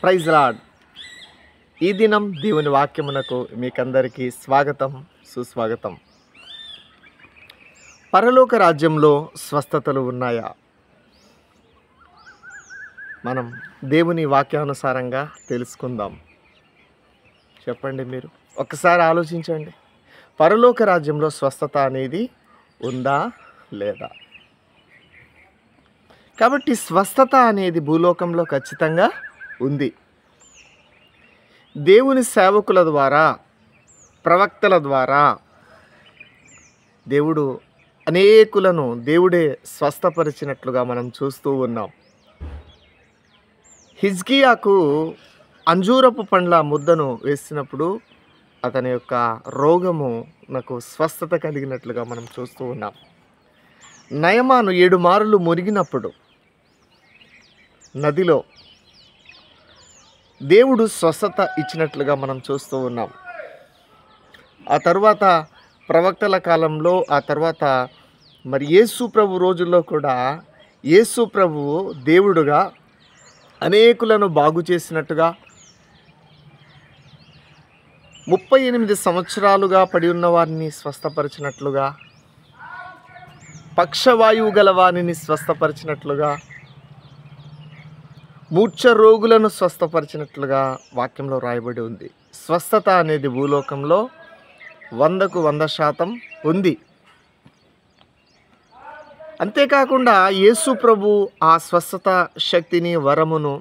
Praise lord. ఈ దినం దేవుని వాక్యమునకు మీకందరికీ స్వాగతం, సుస్వాగతం. పరలోక రాజ్యంలో స్వస్థతలు ఉన్నాయా? మనం దేవుని వాక్యానుసారంగా తెలుసుకుందాం. చెప్పండి, మీరు ఒక్కసారి ఆలోచించండి. పరలోక రాజ్యంలో స్వస్థత అనేది ఉందా లేదా? కాబట్టి స్వస్థత అనేది భూలోకంలో ఖచ్చితంగా ఉంది. దేవుని సేవకుల ద్వారా, ప్రవక్తల ద్వారా దేవుడు అనేకులను దేవుడే స్వస్థపరిచినట్లుగా మనం చూస్తూ ఉన్నాం. హిజ్కియాకు అంజూరపు పండ్ల ముద్దను వేసినప్పుడు అతని యొక్క రోగము నాకు స్వస్థత కలిగినట్లుగా మనం చూస్తూ ఉన్నాం. నయమాను 7 మారులు మునిగినప్పుడు నదిలో దేవుడు స్వస్థత ఇచ్చినట్లుగా మనం చూస్తూ ఉన్నాం. ఆ తర్వాత ప్రవక్తల కాలంలో, ఆ తర్వాత మరి యేసు ప్రభు రోజుల్లో కూడా యేసు ప్రభువు దేవుడుగా అనేకులను బాగు చేసినట్టుగా, 38 సంవత్సరాలుగా పడి ఉన్న వారిని స్వస్థపరిచినట్లుగా, పక్షవాయువు గల వారిని స్వస్థపరిచినట్లుగా, మూర్ఛ రోగులను స్వస్థపరిచినట్లుగా వాక్యంలో రాయబడి ఉంది. స్వస్థత అనేది భూలోకంలో 100కు 100% ఉంది. అంతేకాకుండా యేసు ప్రభు ఆ స్వస్థత శక్తిని, వరమును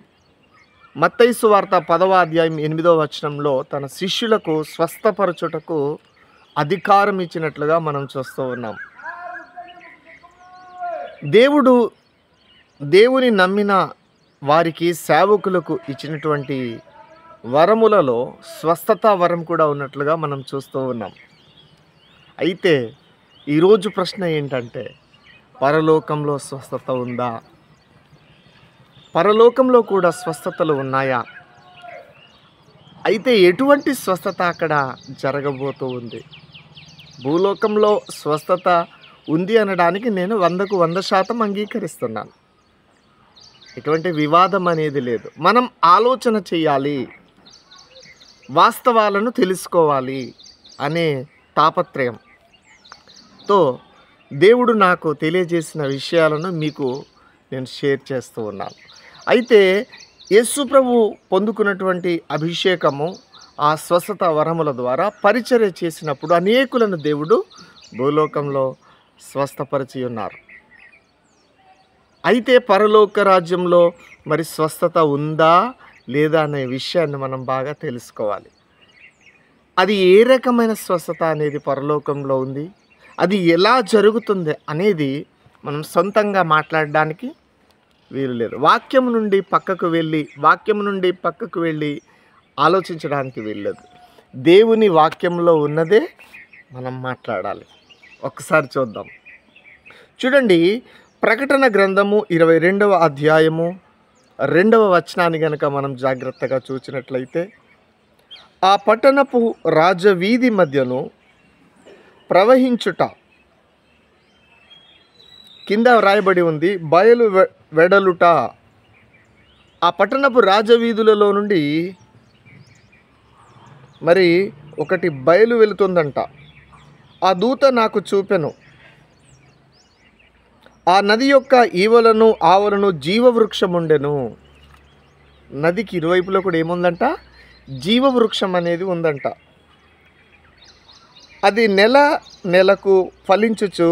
మత్తయి సువార్త 10వ అధ్యాయం 8వ వచనంలో తన శిష్యులకు స్వస్థపరచుటకు అధికారం ఇచ్చినట్లుగా మనం చూస్తూ ఉన్నాం. దేవుని నమ్మిన వారికి, సేవకులకు ఇచ్చినటువంటి వరములలో స్వస్థత వరం కూడా ఉన్నట్లుగా మనం చూస్తూ ఉన్నాం. అయితే ఈరోజు ప్రశ్న ఏంటంటే, పరలోకంలో స్వస్థత ఉందా? పరలోకంలో కూడా స్వస్థతలు ఉన్నాయా? అయితే ఎటువంటి స్వస్థత అక్కడ జరగబోతూ ఉంది? భూలోకంలో స్వస్థత ఉంది అనడానికి నేను 100కు 100% అంగీకరిస్తున్నాను. ఎటువంటి వివాదం అనేది లేదు. మనం ఆలోచన చేయాలి, వాస్తవాలను తెలుసుకోవాలి అనే తాపత్రయంతో దేవుడు నాకు తెలియజేసిన విషయాలను మీకు నేను షేర్ చేస్తూ ఉన్నాను. అయితే యేసు ప్రభు పొందుకున్నటువంటి అభిషేకము, ఆ స్వస్థత వరముల ద్వారా పరిచర్య చేసినప్పుడు అనేకులను దేవుడు భూలోకంలో స్వస్థపరిచి ఉన్నారు. అయితే పరలోక రాజ్యంలో మరి స్వస్థత ఉందా లేదా అనే విషయాన్ని మనం బాగా తెలుసుకోవాలి. అది ఏ రకమైన స్వస్థత అనేది పరలోకంలో ఉంది, అది ఎలా జరుగుతుంది అనేది మనం సొంతంగా మాట్లాడడానికి వీలు లేదు. వాక్యం నుండి పక్కకు వెళ్ళి ఆలోచించడానికి వీల్లేదు. దేవుని వాక్యంలో ఉన్నదే మనం మాట్లాడాలి. ఒక్కసారి చూద్దాం. చూడండి, ప్రకటన గ్రంథము 22వ అధ్యాయము 2వ వచనాన్ని గనక మనం జాగ్రత్తగా చూసినట్లయితే, ఆ పట్టణపు రాజవీధి మధ్యను ప్రవహించుట, కింద వ్రాయబడి ఉంది బయలు వెడలుట. ఆ పట్టణపు రాజవీధులలో నుండి మరి ఒకటి బయలు వెళుతుందంట. ఆ దూత నాకు చూపెను. ఆ నది యొక్క ఈవలను ఆవలను జీవవృక్షముండెను. నదికి ఇరువైపులో కూడా ఏముందంట? జీవవృక్షం అనేది ఉందంట. అది నెలకు ఫలించుచు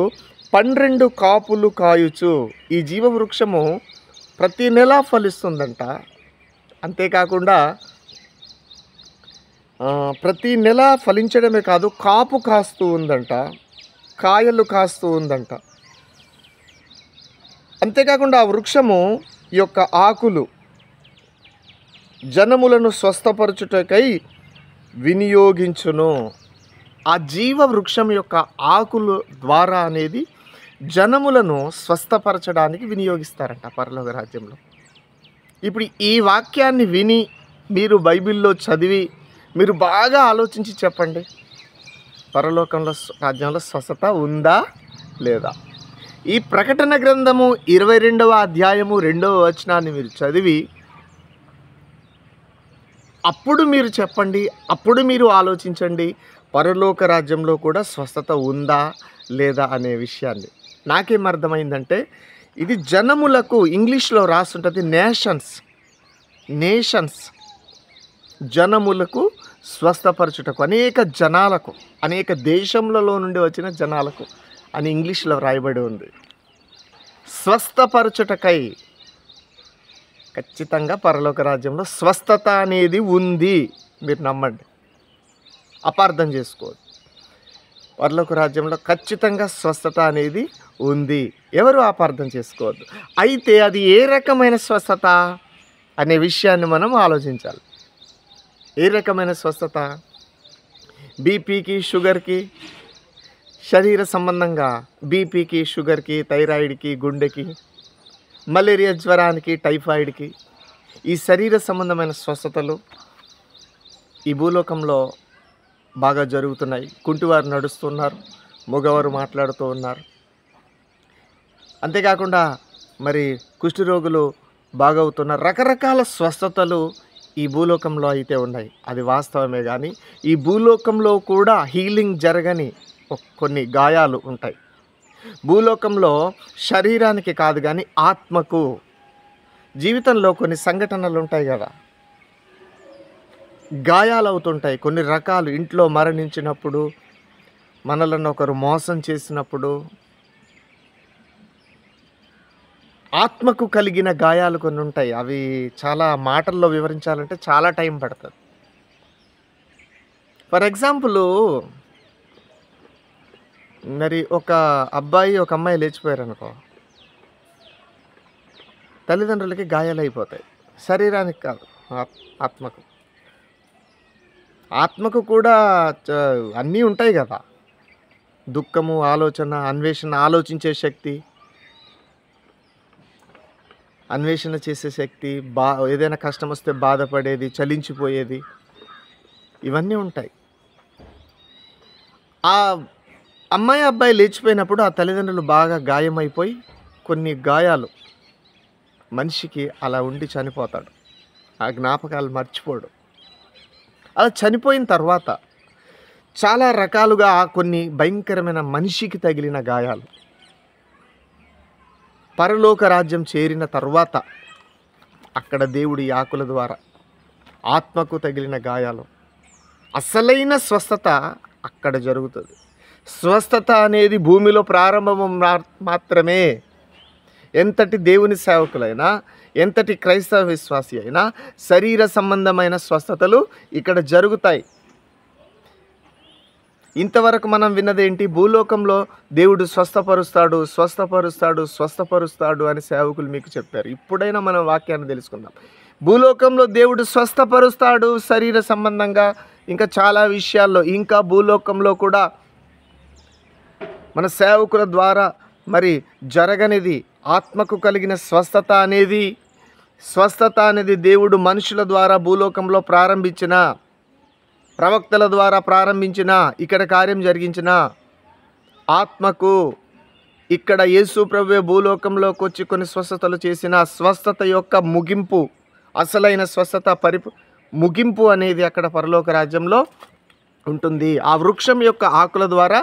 12 కాపులు కాయుచు. ఈ జీవవృక్షము ప్రతి నెల ఫలిస్తుందంట. అంతేకాకుండా ప్రతి నెల ఫలించడమే కాదు, కాపు కాస్తూ ఉందంట, కాయలు కాస్తూ ఉందంట. అంతేకాకుండా ఆ వృక్షము యొక్క ఆకులు జనములను స్వస్థపరచుటకై వినియోగించును. ఆ జీవ వృక్షం యొక్క ఆకుల ద్వారా అనేది జనములను స్వస్థపరచడానికి వినియోగిస్తారంట పరలోక రాజ్యంలో. ఇప్పుడు ఈ వాక్యాన్ని విని మీరు బైబిల్లో చదివి మీరు బాగా ఆలోచించి చెప్పండి, పరలోకంలో రాజ్యంలో స్వస్థత ఉందా లేదా? ఈ ప్రకటన గ్రంథము 22వ అధ్యాయము 2వ వచనాన్ని మీరు చదివి అప్పుడు మీరు చెప్పండి, అప్పుడు మీరు ఆలోచించండి, పరలోక రాజ్యంలో కూడా స్వస్థత ఉందా లేదా అనే విషయాన్ని. నాకేం అర్థమైందంటే ఇది జనములకు, ఇంగ్లీష్‌లో రాసుంటది నేషన్స్, నేషన్స్ జనములకు స్వస్థపరచుటకు, అనేక జనాలకు, అనేక దేశములలో నుండి వచ్చిన జనాలకు అని ఇంగ్లీష్‌లో రాయబడి ఉంది. స్వస్థపరచుటకై ఖచ్చితంగా పరలోక రాజ్యంలో స్వస్థత అనేది ఉంది. మీరు నమ్మండి, అపార్థం చేసుకోవద్దు. పరలోక రాజ్యంలో ఖచ్చితంగా స్వస్థత అనేది ఉంది. ఎవరు అపార్థం చేసుకోవద్దు. అయితే అది ఏ రకమైన స్వస్థత అనే విషయాన్ని మనం ఆలోచించాలి. ఏ రకమైన స్వస్థత? బీపీకి, షుగర్కి, శరీర సంబంధంగా బీపీకి, షుగర్కి, థైరాయిడ్కి, గుండెకి, మలేరియా, జ్వరానికి, టైఫాయిడ్కి, ఈ శరీర సంబంధమైన స్వస్థతలు ఈ భూలోకంలో బాగా జరుగుతున్నాయి. కుంటివారు నడుస్తున్నారు, మగవారు మాట్లాడుతూ ఉన్నారు. అంతేకాకుండా మరి కుష్ఠరోగులు బాగవుతున్నారు. రకరకాల స్వస్థతలు ఈ భూలోకంలో అయితే ఉన్నాయి. అది వాస్తవమే. కానీ ఈ భూలోకంలో కూడా హీలింగ్ జరగని కొన్ని గాయాలు ఉంటాయి. భూలోకంలో శరీరానికి కాదు కానీ ఆత్మకు, జీవితంలో కొన్ని సంఘటనలు ఉంటాయి కదా, గాయాలు అవుతుంటాయి. కొన్ని రకాలు, ఇంట్లో మరణించినప్పుడు, మనలను ఒకరు మోసం చేసినప్పుడు, ఆత్మకు కలిగిన గాయాలు కొన్ని ఉంటాయి. అవి చాలా మాటల్లో వివరించాలంటే చాలా టైం పడుతుంది. ఫర్ ఎగ్జాంపుల్, మరి ఒక అబ్బాయి ఒక అమ్మాయి లేచిపోయారు అనుకో, తల్లిదండ్రులకి గాయాలు అయిపోతాయి. శరీరానికి కాదు, ఆత్మకు. ఆత్మకు కూడా అన్నీ ఉంటాయి కదా, దుఃఖము, ఆలోచన, అన్వేషణ, ఆలోచించే శక్తి, అన్వేషణ చేసే శక్తి, ఏదైనా కష్టం వస్తే బాధపడేది, చలించిపోయేది, ఇవన్నీ ఉంటాయి. ఆ అమ్మాయి అబ్బాయి లేచిపోయినప్పుడు ఆ తల్లిదండ్రులు బాగా గాయమైపోయి, కొన్ని గాయాలు మనిషికి అలా ఉండి చనిపోతాడు. ఆ జ్ఞాపకాలు మర్చిపోడు. అలా చనిపోయిన తర్వాత చాలా రకాలుగా కొన్ని భయంకరమైన మనిషికి తగిలిన గాయాలు, పరలోక రాజ్యం చేరిన తర్వాత అక్కడ దేవుడి ఆకుల ద్వారా ఆత్మకు తగిలిన గాయాలు, అసలైన స్వస్థత అక్కడ జరుగుతుంది. స్వస్థత అనేది భూమిలో ప్రారంభం మాత్రమే. ఎంతటి దేవుని సేవకులైనా, ఎంతటి క్రైస్తవ విశ్వాసి అయినా శరీర సంబంధమైన స్వస్థతలు ఇక్కడ జరుగుతాయి. ఇంతవరకు మనం విన్నదేంటి? భూలోకంలో దేవుడు స్వస్థపరుస్తాడు, స్వస్థపరుస్తాడు, స్వస్థపరుస్తాడు అని సేవకులు మీకు చెప్పారు. ఇప్పుడైనా మనం వాక్యాన్ని తెలుసుకుందాం. భూలోకంలో దేవుడు స్వస్థపరుస్తాడు శరీర సంబంధంగా, ఇంకా చాలా విషయాల్లో. ఇంకా భూలోకంలో కూడా మన సేవకుల ద్వారా మరి జరగనిది ఆత్మకు కలిగిన స్వస్థత అనేది దేవుడు మనుషుల ద్వారా భూలోకంలో ప్రారంభించిన, ప్రవక్తల ద్వారా ప్రారంభించిన, ఇక్కడ కార్యం జరిగించిన ఆత్మకు, ఇక్కడ యేసు ప్రభువే భూలోకంలోకి వచ్చి కొన్ని స్వస్థతలు చేసిన స్వస్థత యొక్క ముగింపు, అసలైన స్వస్థత ముగింపు అనేది అక్కడ పరలోక రాజ్యంలో ఉంటుంది. ఆ వృక్షం యొక్క ఆకుల ద్వారా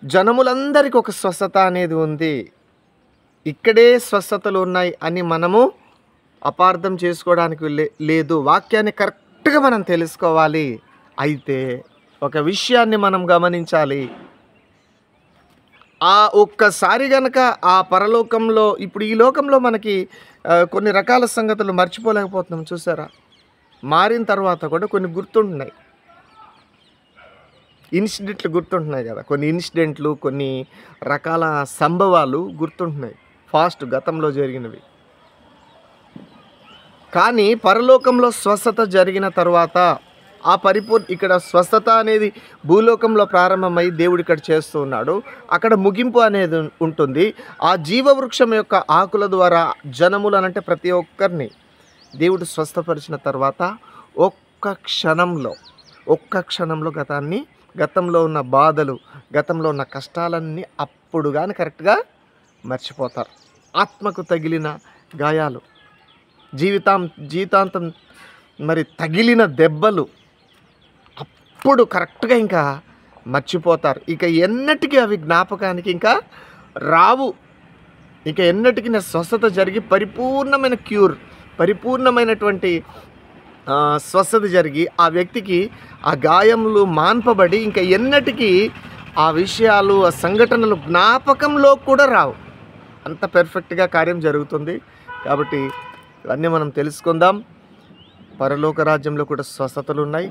జనములందరికీ ఒక స్వస్థత అనేది ఉంది. ఇక్కడే స్వస్థతలు ఉన్నాయి అని మనము అపార్థం చేసుకోవడానికి లేదు. వాక్యాన్ని కరెక్ట్గా మనం తెలుసుకోవాలి. అయితే ఒక విషయాన్ని మనం గమనించాలి. ఆ ఒక్కసారి గనక ఆ పరలోకంలో, ఇప్పుడు ఈ లోకంలో మనకి కొన్ని రకాల సంగతులు మర్చిపోలేకపోతున్నాం. చూసారా? మారిన తర్వాత కూడా కొన్ని గుర్తుంటున్నాయి, ఇన్సిడెంట్లు గుర్తుంటున్నాయి కదా, కొన్ని ఇన్సిడెంట్లు, కొన్ని రకాల సంభవాలు గుర్తుంటున్నాయి గతంలో జరిగినవి. కానీ పరలోకంలో స్వస్థత జరిగిన తర్వాత ఆ ఇక్కడ స్వస్థత అనేది భూలోకంలో ప్రారంభమై దేవుడు ఇక్కడ చేస్తూ ఉన్నాడు. అక్కడ ముగింపు అనేది ఉంటుంది. ఆ జీవవృక్షం యొక్క ఆకుల ద్వారా జనములు అనంటే ప్రతి ఒక్కరిని దేవుడు స్వస్థపరిచిన తర్వాత ఒక్క క్షణంలో గతంలో ఉన్న బాధలు, గతంలో ఉన్న కష్టాలన్నీ అప్పుడు కానీ కరెక్ట్గా మర్చిపోతారు. ఆత్మకు తగిలిన గాయాలు జీవితాంతం మరి తగిలిన దెబ్బలు అప్పుడు కరెక్ట్గా ఇంకా మర్చిపోతారు. ఇక ఎన్నటికీ అవి జ్ఞాపకానికి ఇంకా రావు. ఇక ఎన్నటికీ నా స్వస్థత జరిగి పరిపూర్ణమైన క్యూర్, పరిపూర్ణమైనటువంటి స్వస్థత జరిగి ఆ వ్యక్తికి ఆ గాయములు మాన్పబడి ఇంకా ఎన్నటికీ ఆ విషయాలు, ఆ సంఘటనలు జ్ఞాపకంలో కూడా రావు. అంత పెర్ఫెక్ట్గా కార్యం జరుగుతుంది. కాబట్టి ఇవన్నీ మనం తెలుసుకుందాం. పరలోక రాజ్యంలో కూడా స్వస్థతలు ఉన్నాయి,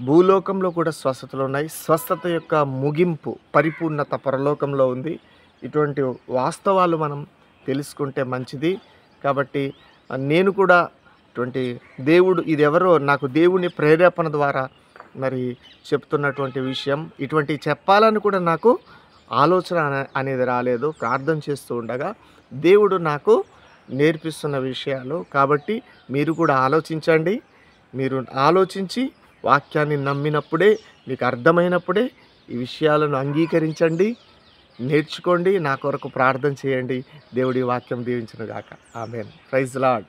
భూలోకంలో కూడా స్వస్థతలు ఉన్నాయి. స్వస్థత యొక్క ముగింపు, పరిపూర్ణత పరలోకంలో ఉంది. ఇటువంటి వాస్తవాలు మనం తెలుసుకుంటే మంచిది. కాబట్టి నేను కూడా ఇటువంటి దేవుడు, ఇది ఎవరో నాకు దేవుని ప్రేరేపణ ద్వారా మరి చెప్తున్నటువంటి విషయం. ఇటువంటి చెప్పాలని కూడా నాకు ఆలోచన అనేది రాలేదు. ప్రార్థన చేస్తూ ఉండగా దేవుడు నాకు నేర్పిస్తున్న విషయాలు. కాబట్టి మీరు కూడా ఆలోచించండి. మీరు ఆలోచించి వాక్యాన్ని నమ్మినప్పుడే, మీకు అర్థమైనప్పుడే ఈ విషయాలను అంగీకరించండి, నేర్చుకోండి. నా కొరకు ప్రార్థన చేయండి. దేవుడి వాక్యం దీవించును గాక. ఆమేన్. Praise lord.